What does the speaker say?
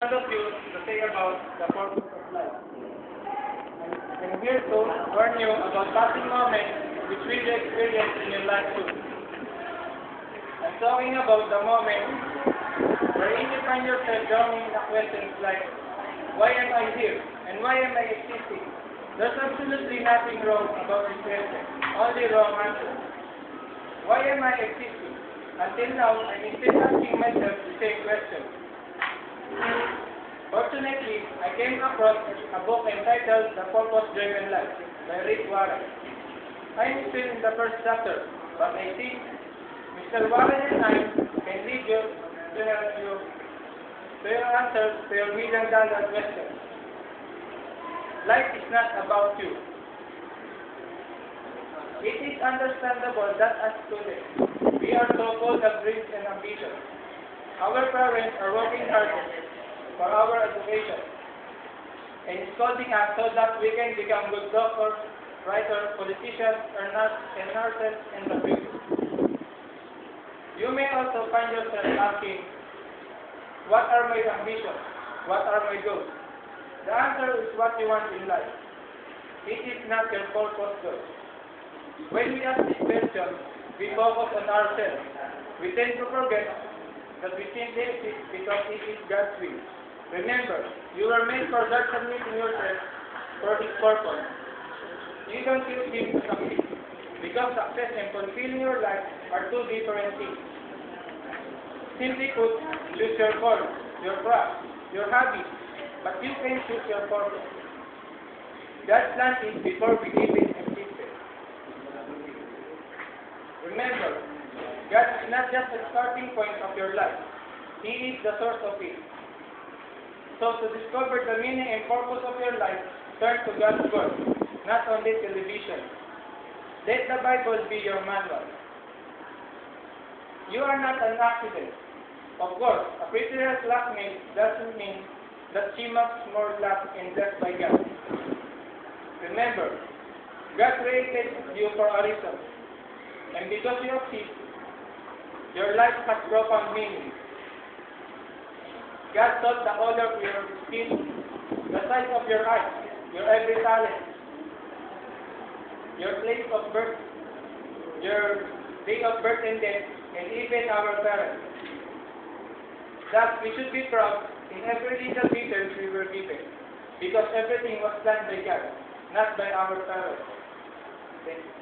all of you to say about the purpose of life. I'm here to warn you about passing moments which will you experience in your life too. I'm talking about the moment wherein you find yourself drowning in questions like, why am I here? And why am I existing? There's absolutely nothing wrong about this question, only wrong answer. Why am I existing? Until now, I'm still asking myself the same question. Fortunately, I came across a book entitled The Purpose-Driven Life by Rick Warren. I'm still in the first chapter, but I think Mr. Warren and I can lead you to your answers to your million-dollar question. Life is not about you. It is understandable that as students, we are so full of dreams and ambitions. Our parents are working hard for our education and scolding us so that we can become good doctors, writers, politicians, or nurses in the future. You may also find yourself asking, what are my ambitions? What are my goals? The answer is what you want in life. It is not your purpose goal. When we ask this question, we focus on ourselves. We tend to forget that we simply exist because it is God's will. Remember, you were made for God submitting yourself for His purpose. You don't use Him to succeed, because success and fulfilling your life are two different things. Simply put, choose your calling, your craft, your hobby, but you can choose your purpose. God's plan is before we even existed. Remember, God is not just the starting point of your life. He is the source of it. So to discover the meaning and purpose of your life, turn to God's Word, not only television. Let the Bible be your manual. You are not an accident. Of course, a prettier classmate doesn't mean that she must more loved and blessed by God. Remember, God created you for a reason. And because you exist, your life has profound meaning. God thought the color of your skin, the size of your eyes, your every talent, your place of birth, your day of birth and death, and even our parents. Thus, we should be proud in every little detail we were given, because everything was planned by God, not by our parents. Thank you.